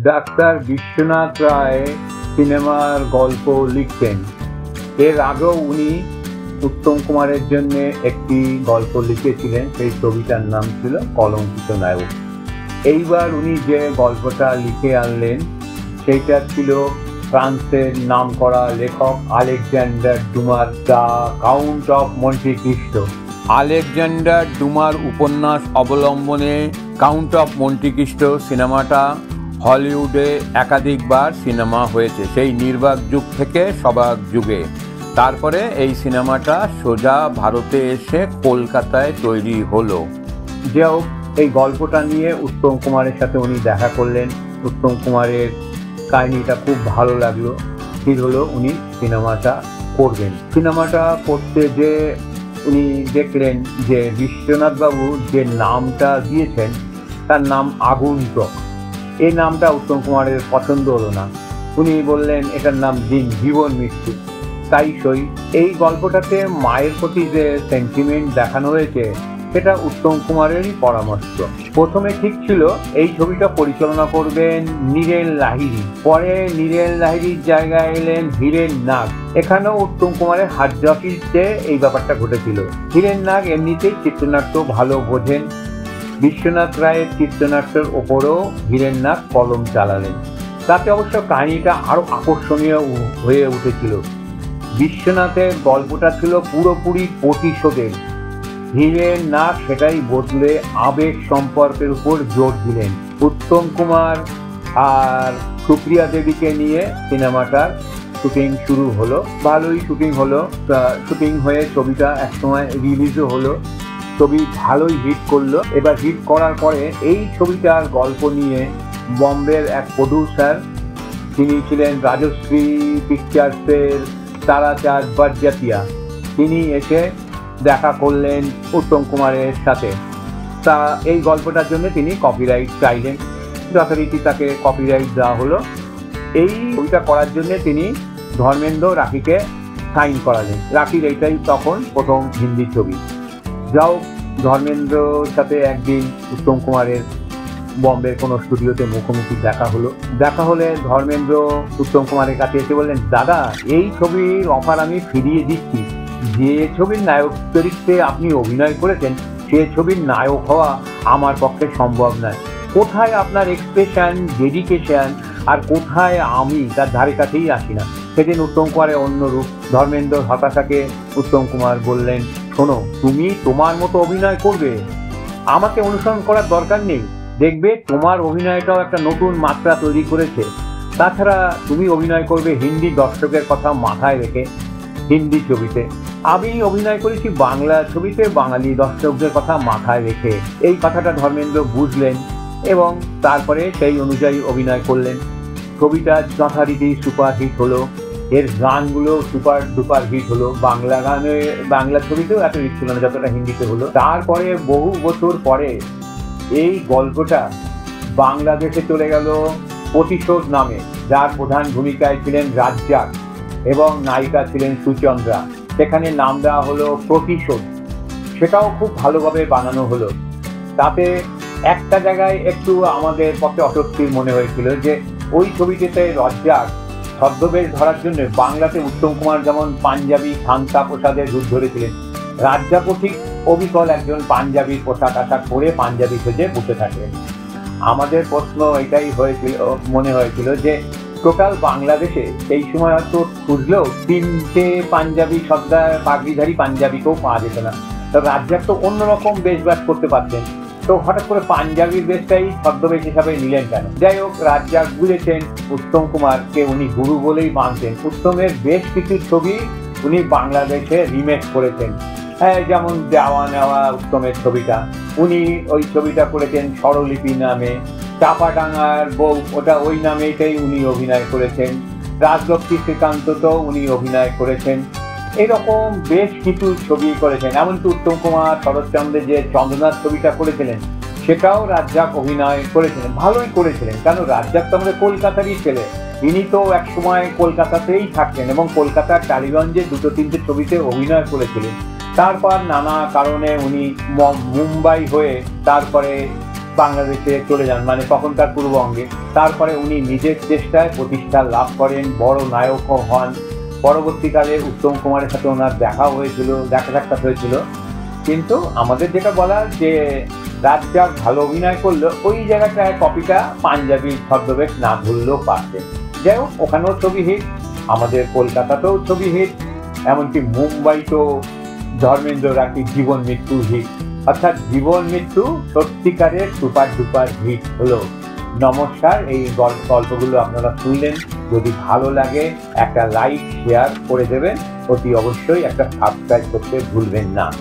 Doctor Biswanath রায় সিনেমার গল্প লিখতেন। এর আগেও উনি উত্তম কুমারের জন্য একটি গল্প লিখেছিলেন, সেই ছবিটার নাম ছিল কলঙ্কিত নায়ক। এইবার উনি যে গল্পটা লিখে আনলেন সেইটা ছিল ফ্রান্সের নামকরা লেখক আলেকজান্ডার ডুমার the count of Monte Cristo. Alexander ডুমার উপন্যাস অবলম্বনে কাউন্ট অফ মন্টি ক্রিস্টো সিনেমাটা হলিউডে একাধিকবার সিনেমা হয়েছে, সেই নির্বাক যুগ থেকে সবাক যুগে। তারপরে এই সিনেমাটা সোজা ভারতে এসে কলকাতায় তৈরি হলো। যাই হোক, এই গল্পটা নিয়ে উত্তম কুমারের সাথে উনি দেখা করলেন। উত্তম কুমারের কাহিনীটা খুব ভালো লাগলো, স্থির হলো উনি সিনেমাটা করবেন। সিনেমাটা করতে যে উনি দেখলেন যে বিশ্বনাথবাবু যে নামটা দিয়েছেন তার নাম আগন্তুক। এই নামটা উত্তম কুমারের পছন্দ হলো না। উনি বললেন এটার নাম দিন, জীবন মৃত্যু। তাই সই এই গল্পটাতে মায়ের প্রতি যে সেন্টিমেন্ট দেখানো হয়েছে সেটা উত্তম কুমারেরই পরামর্শ। প্রথমে ঠিক ছিল এই ছবিটা পরিচালনা করবেন নীরেন লাহিড়ী, পরে নীরেন লাহিড়ীর জায়গায় এলেন হীরেন নাগ। এখানেও উত্তম কুমারের হাতজাপিতে এই ব্যাপারটা ঘটেছিল। হীরেন নাগ এমনিতেই চিত্রনাট্য ভালো বোঝেন, বিশ্বনাথ রায়ের চিত্রনাট্যের ওপরও হীরেন নাগ কলম চালালেন। তাতে অবশ্য কাহিনীটা আরো আকর্ষণীয় হয়ে উঠেছিল। বিশ্বনাথের গল্পটা ছিল পুরোপুরি প্রতিশোধের, হীরেন নাগ সেটাই বদলে আবেগ সম্পর্কের উপর জোর দিলেন। উত্তম কুমার আর সুপ্রিয়া দেবীকে নিয়ে সিনেমাটার শুটিং শুরু হলো। ভালোই শুটিং হলো, শুটিং হয়ে ছবিটা একসময় রিলিজও হলো। ছবি ভালোই হিট করলো। এবার হিট করার পরে এই ছবিটার গল্প নিয়ে বম্বের এক প্রডিউসার, তিনি ছিলেন রাজশ্রী পিকচার্সের তারাচাঁদ বারজাতিয়া, তিনি এসে দেখা করলেন উত্তম কুমারের সাথে। তা এই গল্পটার জন্য তিনি কপিরাইট চাইলেন, যথারীতি তাকে কপিরাইট দেওয়া হলো। এই ছবিটা করার জন্য তিনি ধর্মেন্দ্র রাখিকে সাইন করালেন। রাখির এইটাই তখন প্রথম হিন্দি ছবি। যাও, ধর্মেন্দ্রর সাথে একদিন উত্তম কুমারের বম্বের কোনো স্টুডিওতে মুখোমুখি দেখা হলে ধর্মেন্দ্র উত্তম কুমারের কাছে এসে বললেন, দাদা এই ছবির অফার আমি ফিরিয়ে দিচ্ছি। যে ছবির নায়ক চরিত্রে আপনি অভিনয় করেছেন সে ছবির নায়ক হওয়া আমার পক্ষে সম্ভব নয়। কোথায় আপনার এক্সপ্রেশন, ডেডিকেশন, আর কোথায় আমি তার ধারে কাছেই আসি না। সেদিন উত্তম কুমারের অন্য রূপ। ধর্মেন্দ্র হতাশাকে উত্তম কুমার বললেন, শোনো, তুমি তোমার মতো অভিনয় করবে, আমাকে অনুসরণ করার দরকার নেই। দেখবে তোমার অভিনয়টাও একটা নতুন মাত্রা তৈরি করেছে। তাছাড়া তুমি অভিনয় করবে হিন্দি দর্শকের কথা মাথায় রেখে হিন্দি ছবিতে, আমি অভিনয় করেছি বাংলা ছবিতে বাঙালি দর্শকদের কথা মাথায় রেখে। এই কথাটা ধর্মেন্দ্র বুঝলেন এবং তারপরে সেই অনুযায়ী অভিনয় করলেন। ছবিটা যথারীতি সুপার হিট হলো, এর গানগুলো সুপার ডুপার হিট হলো। বাংলা ছবিতেও এত হিট ছিল না যতটা হিন্দিতে হলো। তারপরে বহু বছর পরে এই গল্পটা বাংলাদেশে চলে গেল প্রতিশোধ নামে, যার প্রধান ভূমিকায় ছিলেন রাজ্জাক এবং নায়িকা ছিলেন সুচন্দ্রা। সেখানে নাম দেওয়া হলো প্রতিশোধ। সেটাও খুব ভালোভাবে বানানো হলো। তাতে একটা জায়গায় একটু আমাদের পক্ষে অস্বস্তির মনে হয়েছিল যে ওই ছবিটিতে রাজ্জাক ছদ্মবেশ ধরার জন্য বাংলাতে উত্তম কুমার যেমন পাঞ্জাবি শান্তা প্রসাদের রূপ ধরেছিলেন, রাজ্জাকও ঠিক অবিকল একজন পাঞ্জাবি পোশাক আশাক পরে পাঞ্জাবি সেজে বসে থাকেন। আমাদের প্রশ্ন এটাই মনে হয়েছিল যে টোটাল বাংলাদেশে সেই সময় হয়তো খুঁজলেও 3টে পাঞ্জাবি সর্দার পাগড়িধারী পাঞ্জাবিকেও পাওয়া যেত না। তো রাজ্জাক তো অন্যরকম বেশবাস করতে পারতেন, তো হঠাৎ করে পাঞ্জাবির বেশটাই ছদ্মবেশ হিসাবে নিলেন কেন? যাই হোক, রাজ্জাক বুঝেছেন উত্তম কুমারকে উনি গুরু বলেই মানতেন। উত্তমের বেশ কিছু ছবি উনি বাংলাদেশে রিমেক করেছেন। হ্যাঁ, যেমন দেওয়া নেওয়া উত্তমের ছবিটা, উনি ওই ছবিটা করেছেন স্বরলিপি নামে। চাপাডাঙ্গার বউ, ওটা ওই নামেটাই উনি অভিনয় করেছেন। রাজলক্ষ্মী শ্রীকান্ততেও উনি অভিনয় করেছেন। এরকম বেশ কিছু ছবি করেছেন। এমনকি উত্তম কুমার শরৎচন্দ্রের যে চন্দ্রনাথ ছবিটা করেছিলেন সেটাও রাজ্জাক অভিনয় করেছিলেন, ভালোই করেছিলেন। কারণ রাজ্জাক তো আমাদের কলকাতারই ছেলে, তিনি তো একসময় কলকাতাতেই থাকতেন এবং কলকাতার টালিগঞ্জে 2-3টে ছবিতে অভিনয় করেছিলেন। তারপর নানা কারণে উনি মুম্বাই হয়ে তারপরে বাংলাদেশে চলে যান, মানে তখনকার পূর্ববঙ্গে। তারপরে উনি নিজের চেষ্টায় প্রতিষ্ঠা লাভ করেন, বড় নায়কও হন। পরবর্তীকালে উত্তম কুমারের সাথে ওনার দেখা সাক্ষাৎ হয়েছিল। কিন্তু আমাদের যেটা বলার যে রাজ্জাক ভালো অভিনয় করলো, ওই জায়গাটায় কপিটা পাঞ্জাবি ছদ্মবেশ না ধরলেও পারতেন। যাই হোক, ওখানেও ছবি হিট, আমাদের কলকাতাতেও ছবি হিট, এমনকি মুম্বাইতেও ধর্মেন্দ্র রাঠির জীবন মৃত্যু হিট। অর্থাৎ জীবন মৃত্যু সত্যিকারের সুপার ডুপার হিট হলো। নমস্কার, এই গল্পগুলো আপনারা শুনলেন। যদি ভালো লাগে একটা লাইক শেয়ার করে দেবেন, অতি অবশ্যই একটা সাবস্ক্রাইব করতে ভুলবেন না।